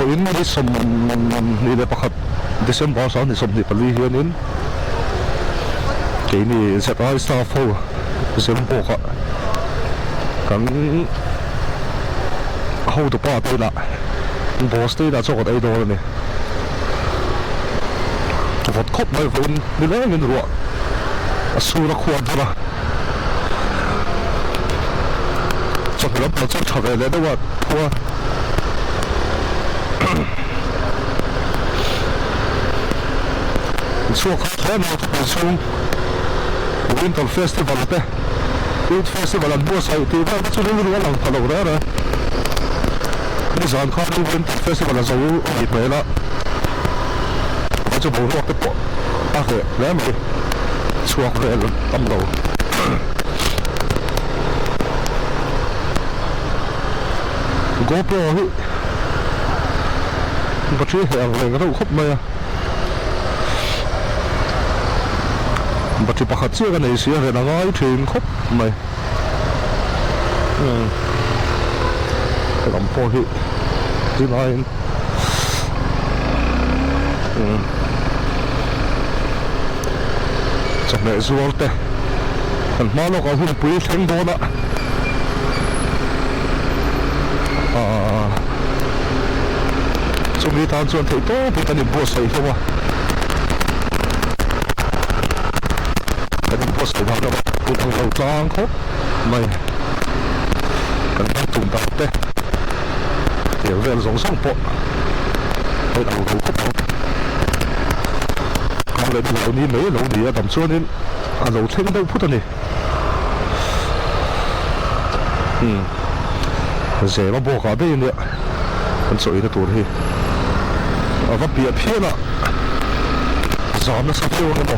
in ni som ni le pakhat December sa ni som ni pali hian in ke ni ZANRIAH staff ho December ka kan ho to pa te la boss te da chok ai do ni vot khop mai vun ni le ngin ro asura khwa dra chok la pa chok thave le da wa phua so khá nào thì xuống Winter Festival thế, Youth Festival anh mua sai thì vẫn có những người làm thằng đầu đó rồi. Bây giờ anh khá Winter Festival là giàu ít mấy đó, cho bố nó cái bộ, à vậy, lấy mà xuống về luôn, tâm đầu. GoPro hi, bắt chơi hàng này cái đâu khóc mày à. But pakhat chia cái này xia rồi là ngay thuyền khúc mày cái làm po hi đi lại chắc này zual te anh má nó có hung bùi thèn bò đó chúng đi tham chuẩn thấy tốt thì ta nên mua sấy không à có sự hoạt động của thằng đầu tròn khóc mày cần phải tụng tập đấy để về giống sông bộ cái đầu khóc còn lại đầu ní mấy đầu đi tầm xưa nên đầu thêm đâu phút này dễ mà bỏ cả đây nữa con sợi nó tụt đi và bịa phía là gió nó sắp tiêu nữa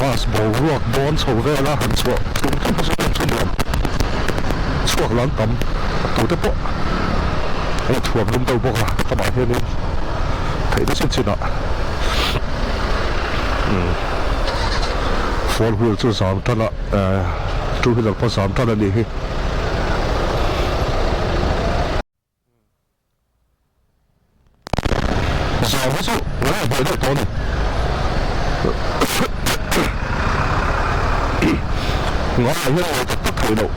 mas bầu ruột bón sầu về là hẳn sụa cũng không có số lượng suộc lớn tầm tủ tiếp bộ cái thuồng lung đầu bộ à các bạn thấy đi thấy nó xin ạ four wheel chưa giảm thân ạ two wheel có giảm thân là gì hi giảm hết số nó là với đội con ngõ này như là tất thổi đầu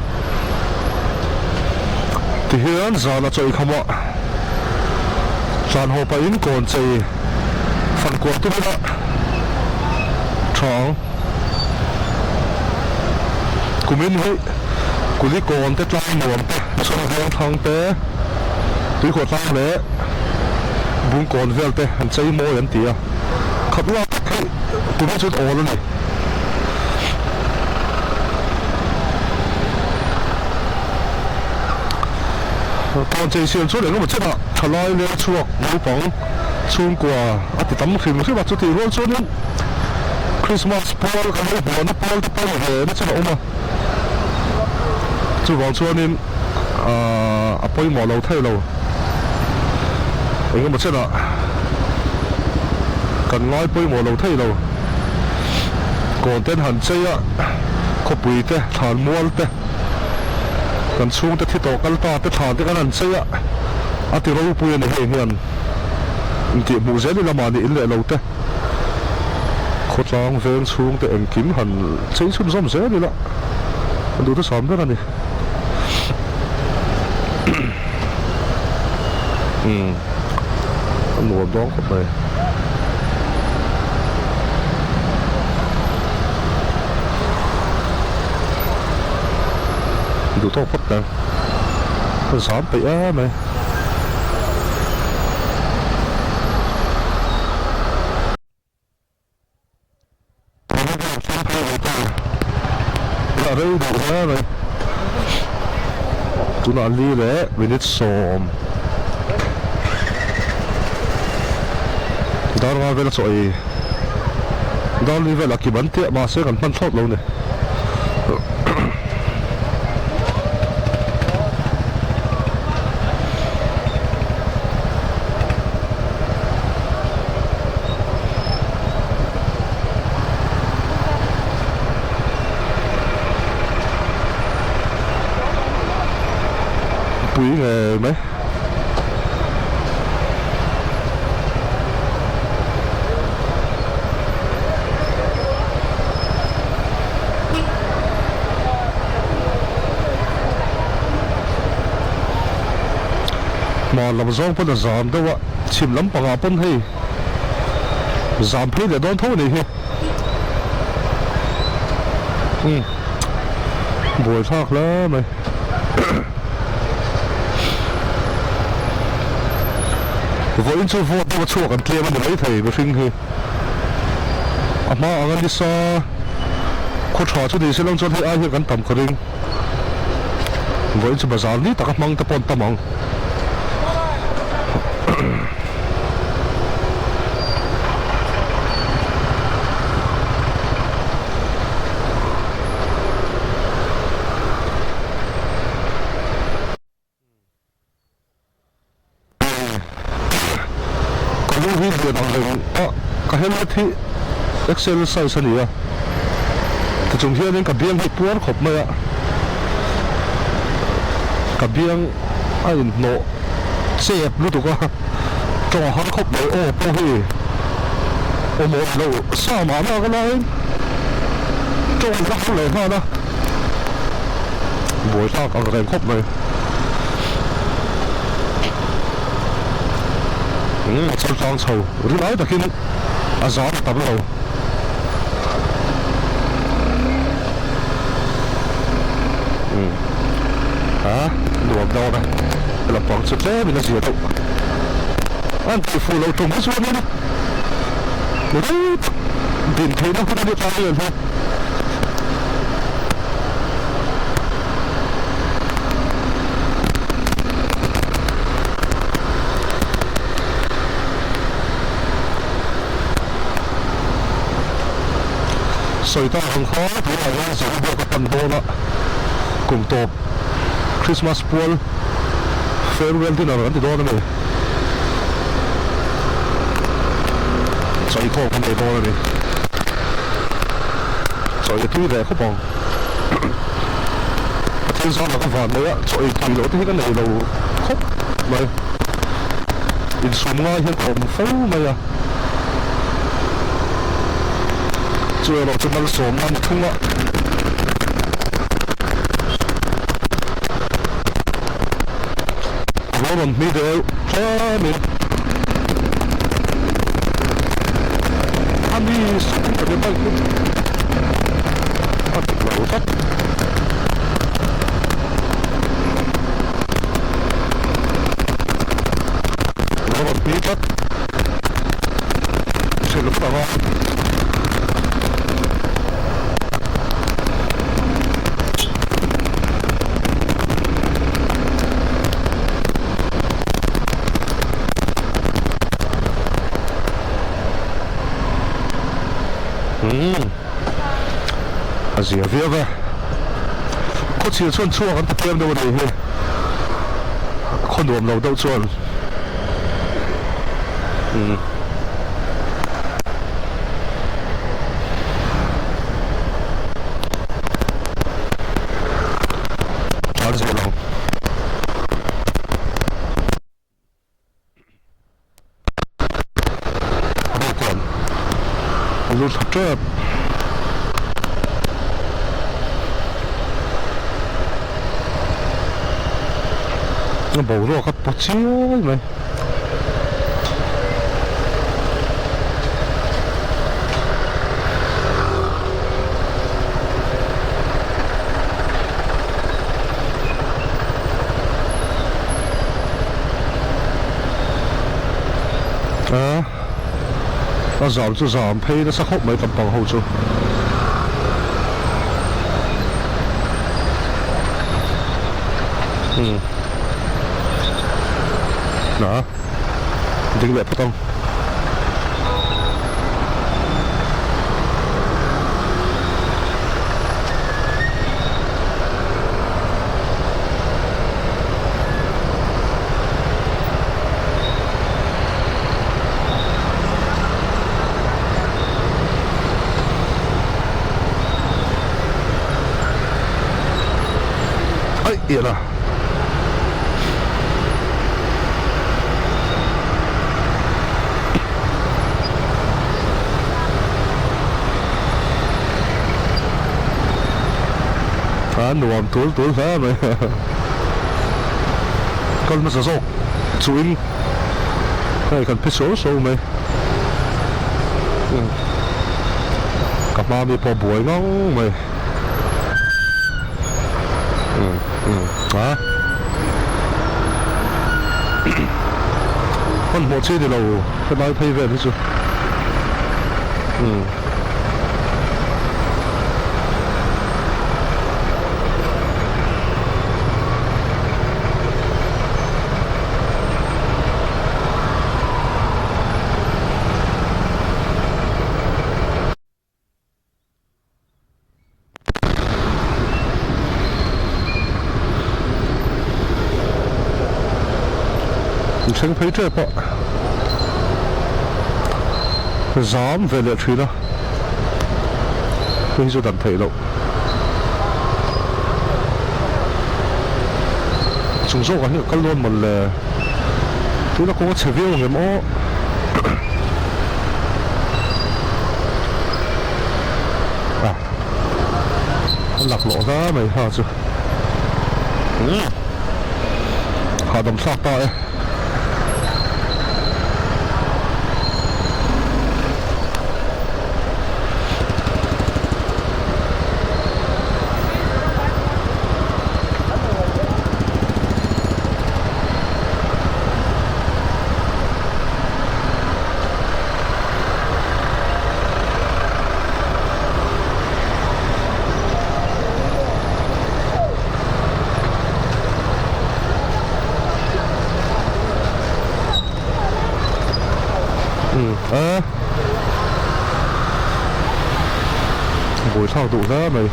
thì hiện giờ là chơi không ạ tràn hồ bà in còn chơi phần cuộc tôi đó chọn của mình hơi của đi còn tết lang muộn cho nó thằng té tuy khổ lang lẽ buông còn về té anh chơi mồi anh tía khắp loạt cái của mình chút ổn luôn này còn chơi xuyên suốt này có một chiếc ạ thà lai lên chuộc nấu bóng xuân quả thì tắm phim khi mà chút thì luôn suốt đến Christmas ball cái nấu bóng nó ball về nó sẽ là mà chú vòng xuân nên bơi mỏ lầu thay lầu anh có một chiếc ạ cần nói bơi mỏ lầu thay lầu còn tên hẳn chơi ạ có bùi tê thàn muôn têกันช่วงที่ตกกันต่อที่ฐานที่กันนั่นเสียอาทิตย์เราพูดในเฮียนที่มูเซนี่ละมานี่อินเลยเราเต้ขดลองเฟนช่วงที่เอ็งกิมหันใช้ชุนซ้อมเสียนี่ละมันดูที่สอนด้วยนะนี่หนวดร้องเข้าไปดูต้องพัดนะมันสามไปไหมอะไรดูนะเลยตุนอันนี้แหละวินิจสมดารมาเวลาสวยดารนี้เวลากี่บันเตะมาเสียกันพันทอดเราเนี่ย bụi nghề mấy mà làm rong vẫn là giảm đâu ạ chìm lắm bằng upon hay giảm phí để đón thấu này buổi thác lắm mày với in cho vô tôi chua cần kia mà lấy thầy với phim thì mà anh đi xa có trò cho đi sẽ làm cho thấy ai hiện gần tầm cái rinh với in cho bà già ní ta các mang ta pon ta mang video đang lên cái hết thì Excel sai sai nhỉ thì chúng ta nên cả biếng hết buồn khóc mà cả biếng ai nọ xếp lúc đó cho hắn khóc đấy ô bao hi ô một lâu sao mà nó cái này cho hắn khóc lên ha đó buổi sáng còn cái khóc này sâu tròn sầu rú nói là khi gió tập đầu đùa đâu này là bằng sụt lé mình là gì đâu anh chỉ phụ lâu trùng cái xuống nữa đấy tiền thế nó không được bao nhiêu thôi sợi ta hàng khó thì là ra sử dụng cái phần hồ đó cùng tổ Christmas pool farewell thì nào thì đó này sợi khô không để đó này sợi thui rẻ không bằng thiên son là cái vạn đấy á sợi kỳ lỗ thì cái này đầu khóc này in sum ngay hiện còn phấu mày à chưa rồi chúng ta số năm không ạ nó còn mi đều cho mình anh đi xuống cái băng anh thích lâu thật nó còn mi thật sẽ lúc nào gì ở phía vậy có chỉ xuân chua còn tập em đâu này con đùm đầu đâu xuân chán gì đâu đâu còn luôn thật trơn nó bầu rồi các bột xíu mày nó giảm cho giảm pay nó sắc hốc mấy tầm bằng hậu chứ đó tính đẹp không ấy yên à anh nuông túi phá mày con nó sẽ rộng chú in cái cần pít số mày cặp ma bị bỏ buổi ngon mày hả con một chi thì đâu cái nói thay về đấy chứ 생페이트에 봐. giảm về lệ thủy đó. Bây giờ đàn thấy đâu. Chúng số cái cái luôn một là thứ nó cũng có thể viết người mỏ. À, lạc lộ ra mày hả chứ? Họ đâm sạc tay. Buổi thao tụ ra mày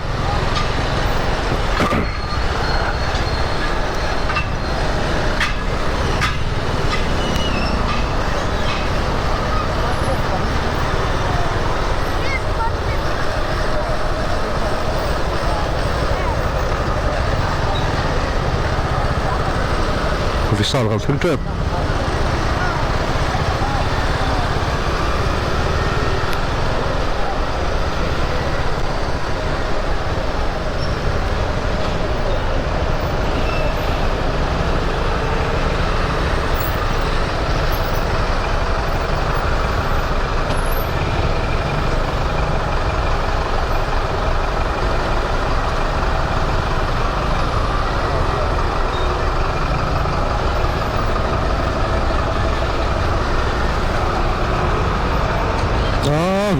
vì sao là không trip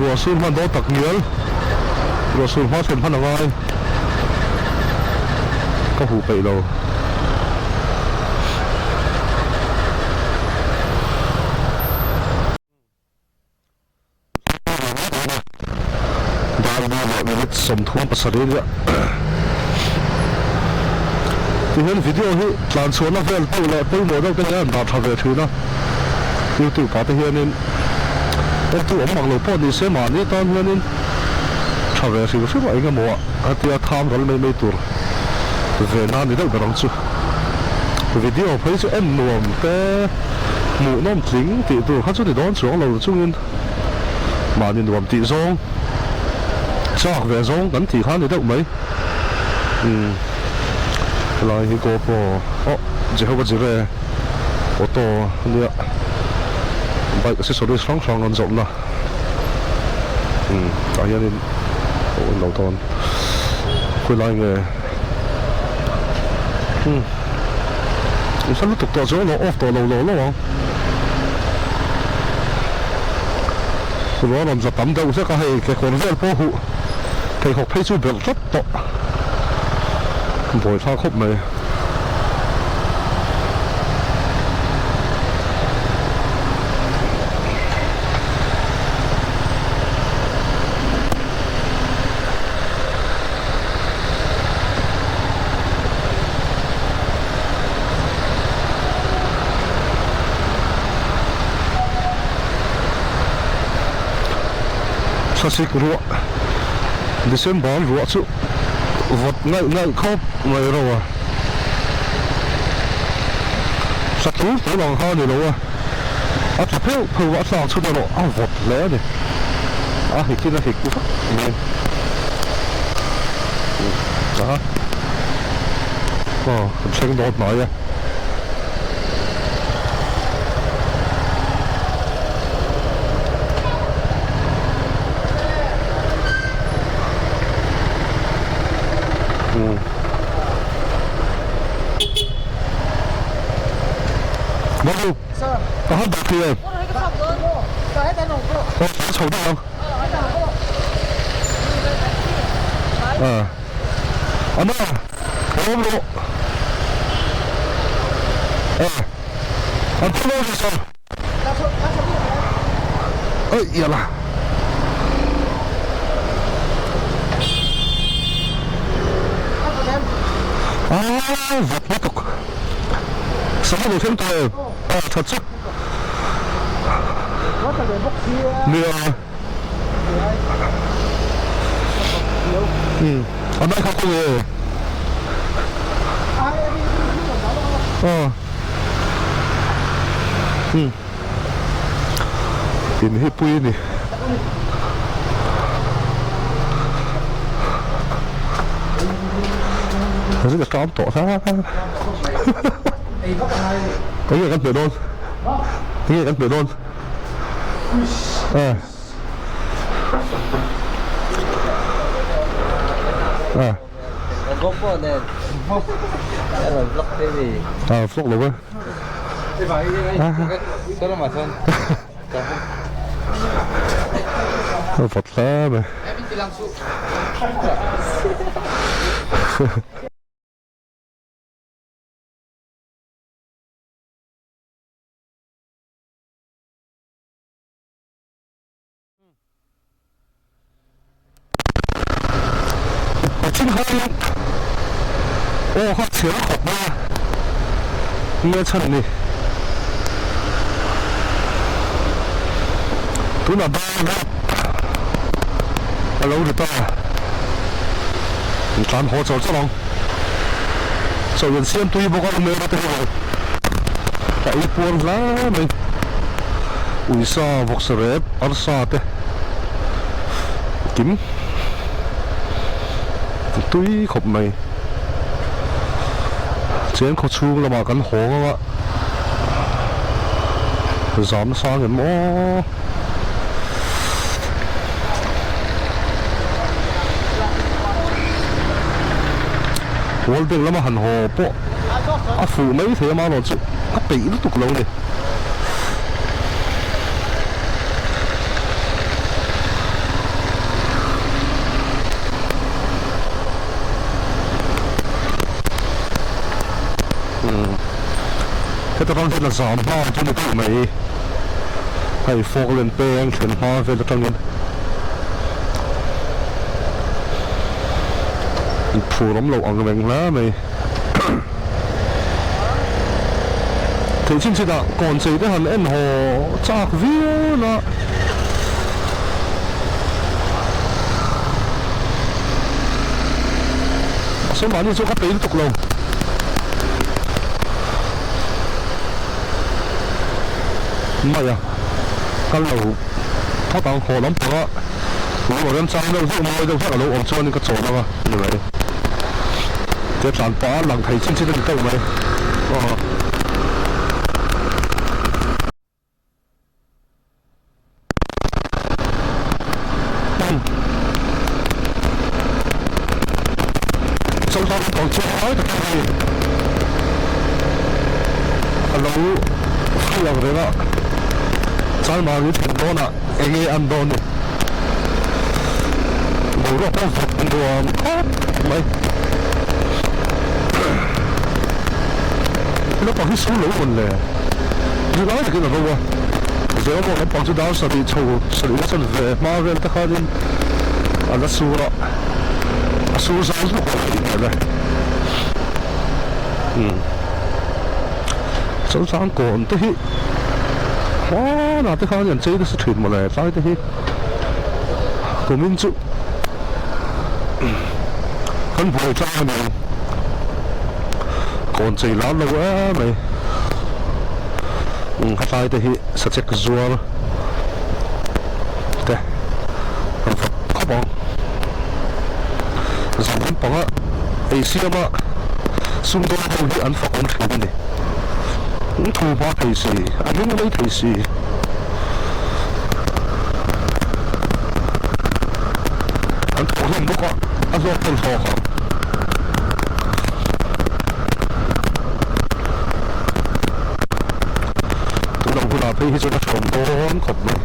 rùa xuân man đó tặc nhiều rùa xuân hoa xuân phan ngay có hủ bậy đâu đã đi vào những sầm thua bớt sợi nữa thì hiện video hi làm số nó về tụ lại tụ mỗi đâu cái này làm thằng về thứ đó tiêu tụ bảo thế hiện nên tôi tụ ông bằng lỗ po đi xem mà đi tao nên thằng về thì có phải cái mỏ à thì tham rồi mấy tuổi về nan thì đâu có đồng chứ video thấy chứ em nuông cái mũ nó dính thì tụ hát chút thì đón xuống lầu chung nên mà nhìn nuông tị rong chắc về rong gắn thì khán thì đâu mấy lại thì có po chỉ không có gì về ô tô nữa vậy sẽ số được song song rộng là tại nên đầu toàn quay lại nghề sao nó tục tọa chỗ nó off tọa lâu lâu không nó làm giật tắm đâu sẽ có hay cái con vẹt po hụ thầy học thấy chú việc rất tọa bồi pha khúc này sao xịt rùa December rùa chứ vật ngay khóc mày rồi à sạch thú tới lòng hơn thì đâu à chụp hết thử vẽ sao chút đâu vật lẽ này thì kia là thì cú phát đó Thanh đột nói à. Vâng luôn. Có hết bạc kìa. Có sầu đâu không? Anh ơi, ôm luôn. Anh không lo gì sao? Ơi, dạ là. Vật liên tục. Sống được thêm tờ. Thật sức. Nè. Anh ấy không có gì. Ini hipu ini. Rất là tróm tổ ra. Có gì ăn bể đôn. Có gì ăn bể đôn. Vlog nè. Vlog TV. Vlog luôn á. Salamat. Vật lá mà. Chính hơi. Họ chứa khóc ba. Nghe chân đi. Tôi là ba đó. Lâu rồi ta. Toàn họ cho lòng. Sau lần xem tôi bố con mê ra tới rồi. Tại buồn lắm mình. Ui sao vọc sờ rếp. Ở xa thế. Kiếm. Tôi khóc mày. Trên khóc chung là mà cần hổ các bạn. Gióm xa người mô. Hổ tiếng lắm mà hẳn hổ bộ. Phụ mấy thế mà nó chứ. Bị nó tục lâu này. Cái tao là giòm hoa cho nó tụi mày hay phô lên beng chuyển hoa về trong nhân phù lắm lộ ở mình lá mày thì chính sự đã còn gì tới hẳn em hồ chạc view nó số bán đi chỗ các tí tục lâu mày à cái lẩu thoát tàu hồ lắm đó lẩu ở bên trong đâu không môi đâu chắc là lẩu ở trên cái chỗ đó mà như vậy cái sản phẩm lần thầy xin được câu mày sau đó còn chưa nói được cái gì lẩu phi ở đấy đó sao mà như thằng đó nè anh nghe ăn đòn này đồ đó có vật đồ mày nó còn cái số lỗ quần lẻ như nói thì cái là đâu à giờ nó còn bằng chút đó sợ bị trầu sợ bị nó về mà về ta khai lên nó xu đó xu sao nó còn phải này sẵn sàng còn tới nào tới khai nhận chơi nó sẽ thuyền một lẻ phải tới của mình chịu không phải cho mình còn chơi lắm đâu á mày phải tới sẽ check zuar thế không bằng giảm bằng á Asia mà xung đột đâu thì ăn phật ông thuyền này thu hoa thầy sĩ anh muốn lấy thầy sĩ anh thu không có anh lo con thọ không tụi đồng quân thấy cho nó trộm bốn khổng này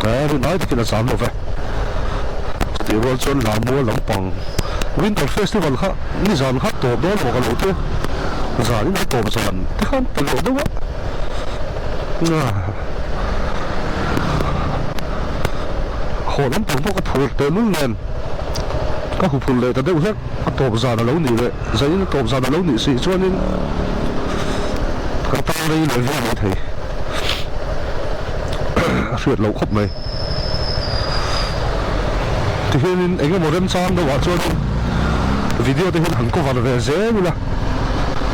đấy tôi nói thì cái là giảm một vậy thì vừa cho làm mua lắm bằng Winter Festival khác ni dàn khác tổ đó là cái lỗ thế dàn ni tổ dàn thế không cái lỗ đó họ lắm bằng có cái phượt tới luôn nè các khu phượt lệ tại đây hết tổ dàn là lâu nỉ vậy giấy nó tổ dàn là lâu nỉ xì cho nên cái tao đây là gì vậy thầy chuyện lâu khóc này thì hiện anh có một đêm sáng đâu ạ cho nên video thì hiện hẳn có vào về dễ luôn là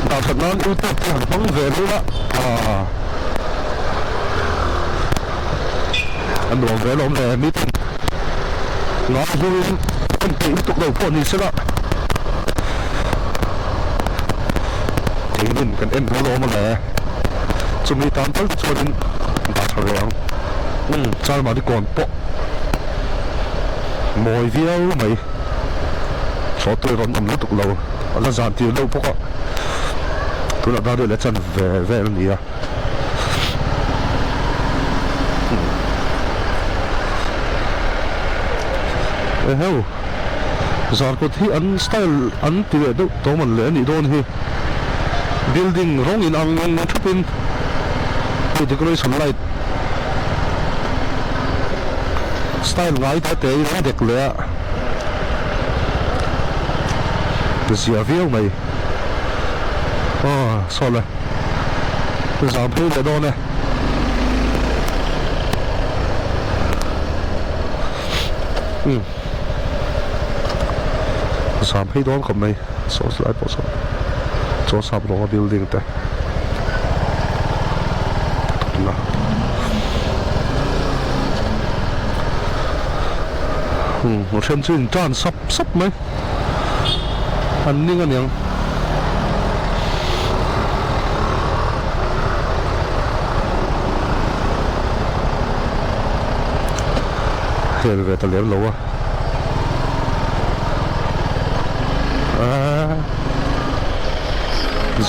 tạo thật năng ưu tiên thì hẳn vắng về luôn ạ anh đổ về lộn về meeting nó vui anh tìm tục đầu phone thì sẽ ạ thì mình cần em nó mà lẽ chúng mình tạm tới cho nên tạo thật rồi sao mà đi còn bộ mồi video mày số tôi còn ẩm tục lâu nó giảm tiền đâu bốc ạ tôi đã ra đây là chân về làm gì à heo giảm có thi ăn style ăn thì đâu tôi mình lấy đi đâu thì building wrong in ang chụp in thì decoration light style ngay tại thế nó đẹp lẽ giờ video mày sao lại giảm phí lại đâu nè giảm phí đó không mày số lại bỏ số cho sắp lo building thế là một chân chuyên tràn sắp mấy anh ninh anh em hiện về ta liếm lâu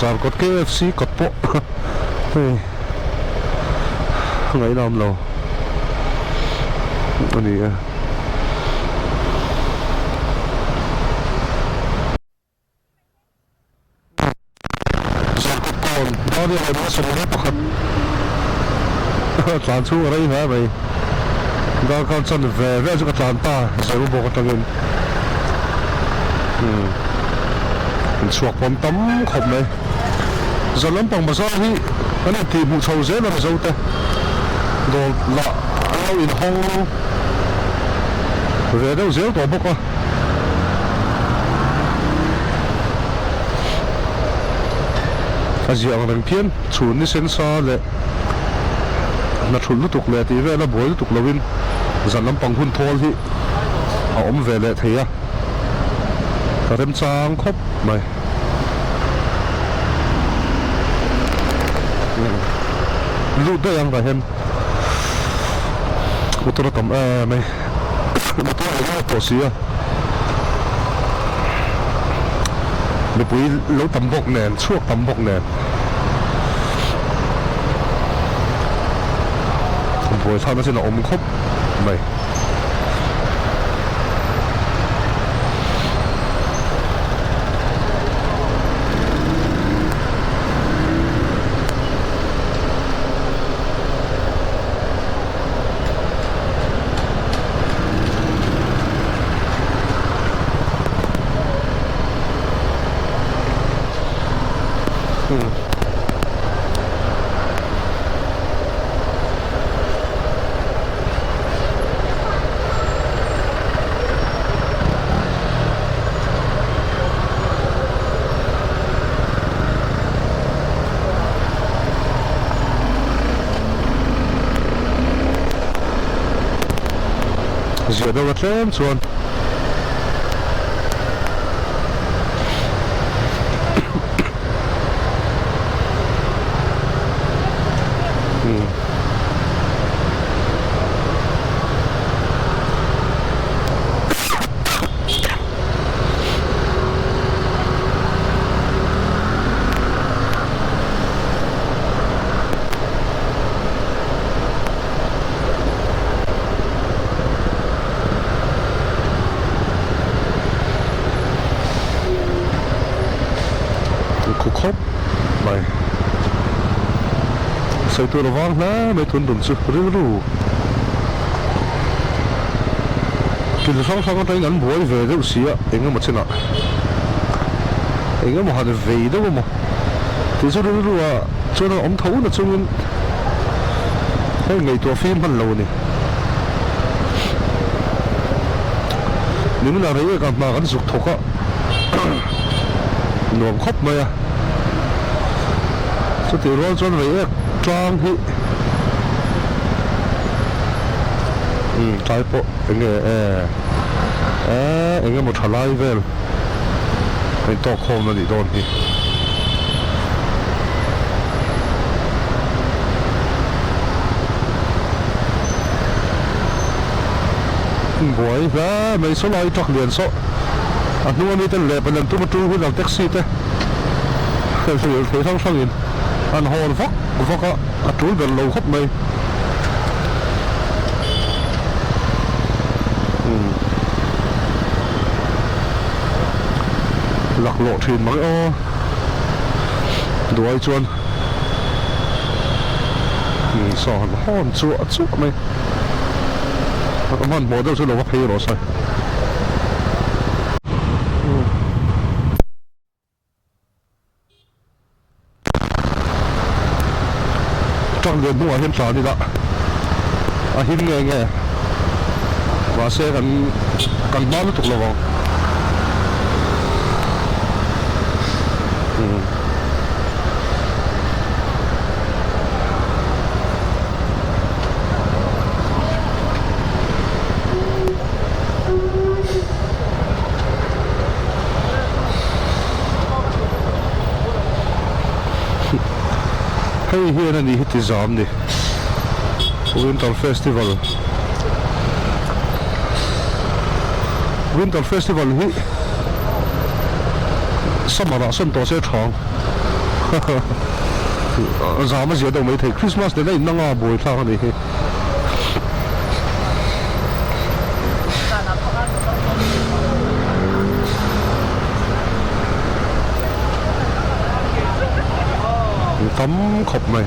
dàn có KFC cột bộ ngày nào lâu anh đi đó đi là nó sống rất bật toàn chú ở đây hả mày đó con chân về với chúng ta ta rồi bộ cái thằng chuột bom tắm khổng này giờ lắm bằng mà sao thì cái này thì một sầu dễ là dâu tê đồ lạ lâu in hong về đâu dễ tổ bốc à giờ anh phiền chuẩn đi xem sao lệ là chuẩn lúc tục lệ thì về là bồi lúc tục lâu in giờ lắm bằng hun thol thì ổn về lệ thế à cả thêm trang khóc mày lúc đây ăn phải hem một tôi tầm mày một tôi là tổ xí à mình bùi lâu tầm bọc nền suốt tầm bọc nền bùi sao nó sẽ là ôm khóc mày giờ đâu là thêm chuồn Cục khóc này xây tôi là vang lá mấy tuần tuần trước rứa rú kỳ là sáng sáng thấy ngắn buổi về đâu xí á anh một trên nào anh một hạt về đâu mà thì số rứa rú à cho nó ống thấu là cho nên cái ngày tua phim hơn lâu nè nếu là thấy cái mà cái dục thục á nuông khóc mày à số tiền đó cho nó trang hi trái bộ anh một thằng lai về anh to khom nó đi đón hi buổi ra mấy số lai trắc liền số anh nuôi đi tên lệ bên lần tôi mà trú với làm taxi thế thấy thằng sang in anh hòn vóc á trú gần lâu khóc mày lạc lộ thuyền mới ô đuổi chuồn sòn hòn chuột màyมันหมดแล้วใช่หรือว่าเพลหรอใช่จังเรียนหัวเห็นสารนี่ละหินไงว่าเสียกันบ้านแล้วถูกระวังให้เฮียนั่นนี่ฮิตที่สามดิWinter Festival Winter Festival ฮิสมัยส่วนตัวเสียทองสามเสียดอกไม่ถึงคริสต์มาสเนี่ยนั่งอ่ะบ่อยทางนี่tắm khóc mày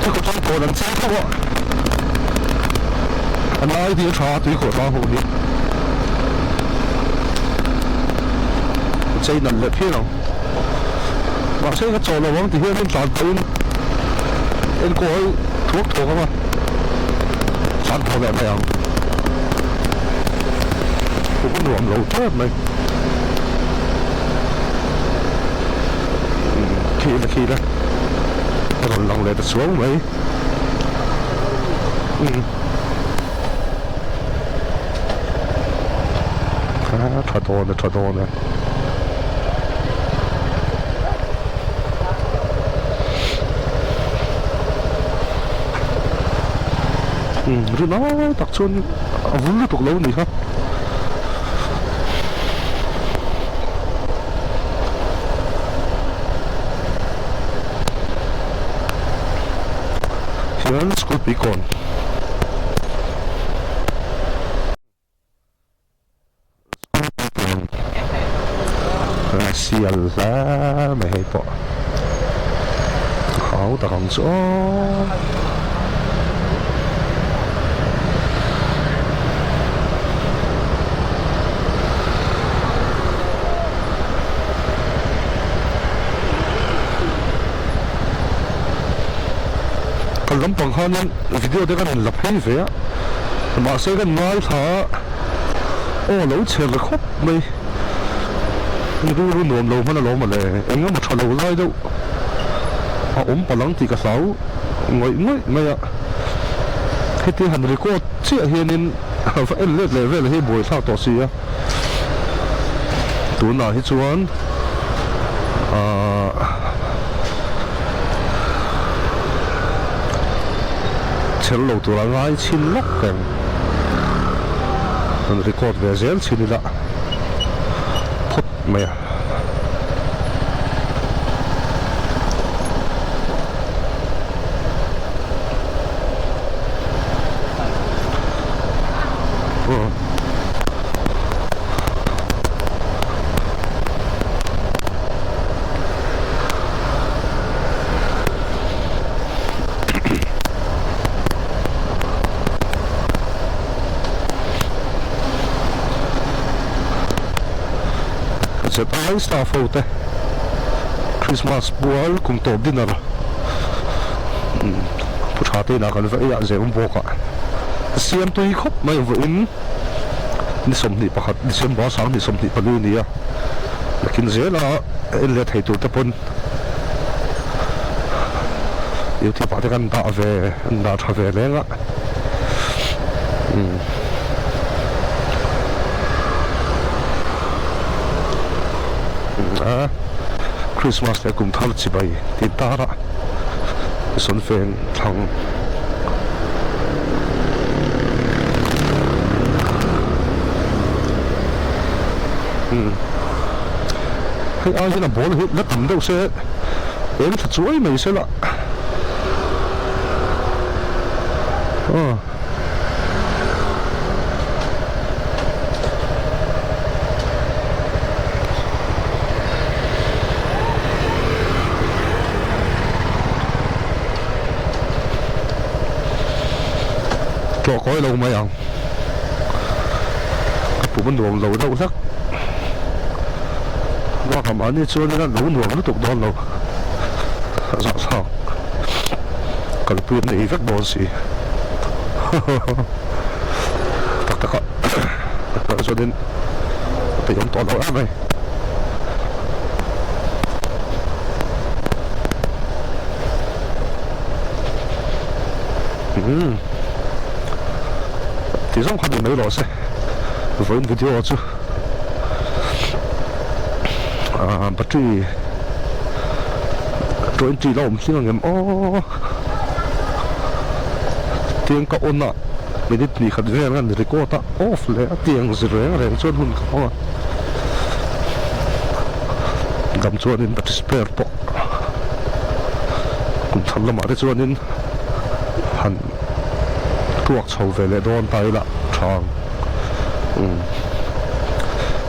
thế có trong cổ đằng sau không ạ anh nói thì cho tùy khổ bao hồ đi chơi nằm lệ phía nào mà chơi cái trò nào vắng thì hiện lên tròn tên em có thuốc không ạ tròn thầu lẹ này cũng có nuông lâu chết mày khi đó còn lòng lệ ta xuống mấy thật to nè rồi nó tập trung vốn là thuộc lâu này không hiện school bị con sial lá mày hay bỏ khó ta không rõ còn lắm bằng hơn video đấy cái này lập hay vậy á mà sẽ cái nói thở lẩu chè là khóc mày ru nuông lẩu mà nó lẩu mà lẹ anh ngắm một thằng lẩu lai đâu ốm bà lăng thì cả sáu ngồi mày ạ cái tiền hành rồi có chia hiện nên phải lết lẹ về là cái buổi sao tổ xí á tụi nào hết chuan chèn lẩu tụi nó ngay chín lóc kèm mình record về dễ chín đi lạ phút mày à set ai staff out there Christmas bual KUMTAWP dinner puthate na kan vai ya zeum boka siam tui khop mai voin ni somni pakhat December sang ni somni pali ni ya lakin zela ele thei tur te pon yu ti pa te kan da ve na tha ve lenga Christmas le kum thal chi bai ti tara son fen thang hay ai na bol hit na tam đâu se em thật chuối mày se la cho coi lâu mấy ông phụ bên đường lâu đâu sắc qua cầm ăn đi chơi nó lú nuông nó tục đòn lâu rõ sao cần pin này rất bồn xì tắc tắc ạ cho đến thì ông toàn đâu áp này thì giống không mấy đó sẽ với video chứ battery rồi chỉ lòng xin là ngầm tiếng có ôn nọ mình đi nghỉ khẩn về ngăn thì có ta off lẽ tiếng rồi này cho luôn không đâm cho nên bắt spare po cũng thầm lắm mà cho nên hẳn tuộc sầu về lại đón tay lại tròn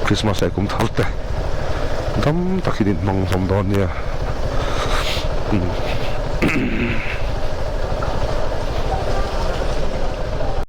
Christmas này cũng thắt đấy đâm ta khi định mong đón nha